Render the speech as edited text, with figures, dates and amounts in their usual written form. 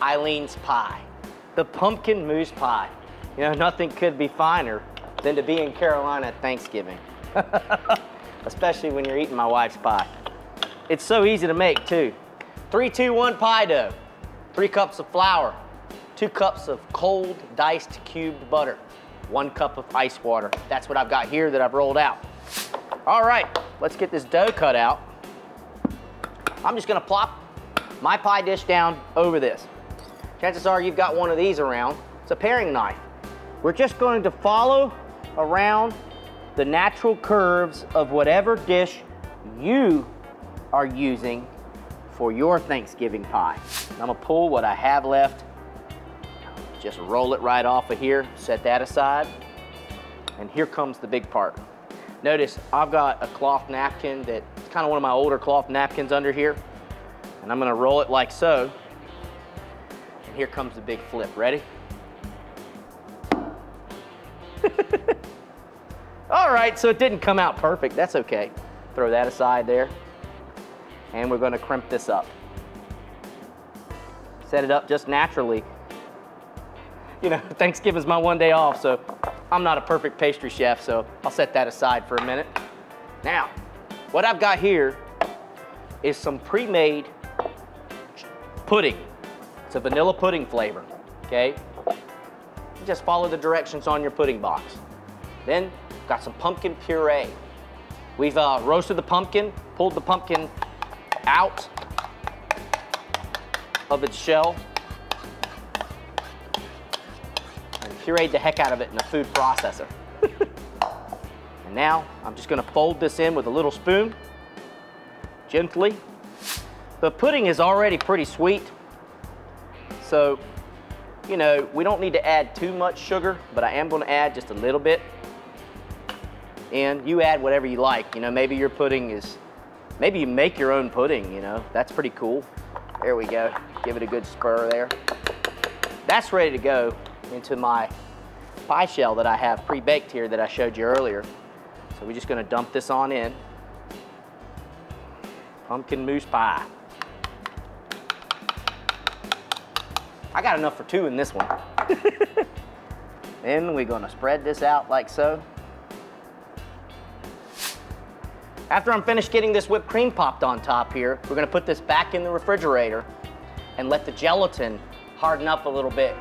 Eileen's pie, the pumpkin mousse pie. You know, nothing could be finer than to be in Carolina at Thanksgiving, especially when you're eating my wife's pie. It's so easy to make too. 3, 2, 1 pie dough, 3 cups of flour, 2 cups of cold diced cubed butter, 1 cup of ice water. That's what I've got here that I've rolled out. All right, let's get this dough cut out. I'm just gonna plop my pie dish down over this. Chances are you've got one of these around. It's a paring knife. We're just going to follow around the natural curves of whatever dish you are using for your Thanksgiving pie. I'm gonna pull what I have left, just roll it right off of here, set that aside, and here comes the big part. Notice I've got a cloth napkin that's kind of one of my older cloth napkins under here, and I'm gonna roll it like so, and here comes the big flip. Ready? All right, so it didn't come out perfect. That's okay. Throw that aside there. And we're gonna crimp this up. Set it up just naturally. You know, Thanksgiving's my one day off, so I'm not a perfect pastry chef, so I'll set that aside for a minute. Now, what I've got here is some pre-made pudding. It's a vanilla pudding flavor, okay? Just follow the directions on your pudding box. Then, got some pumpkin puree. We've roasted the pumpkin, pulled the pumpkin out of its shell, and pureed the heck out of it in a food processor. And now, I'm just gonna fold this in with a little spoon, gently. The pudding is already pretty sweet, so, you know, we don't need to add too much sugar, but I am gonna add just a little bit. And you add whatever you like. You know, maybe your pudding is, maybe you make your own pudding, you know. That's pretty cool. There we go. Give it a good spur there. That's ready to go into my pie shell that I have pre-baked here that I showed you earlier. So we're just gonna dump this on in. Pumpkin mousse pie. I got enough for 2 in this one. Then we're gonna spread this out like so. After I'm finished getting this whipped cream popped on top here, we're gonna put this back in the refrigerator and let the gelatin harden up a little bit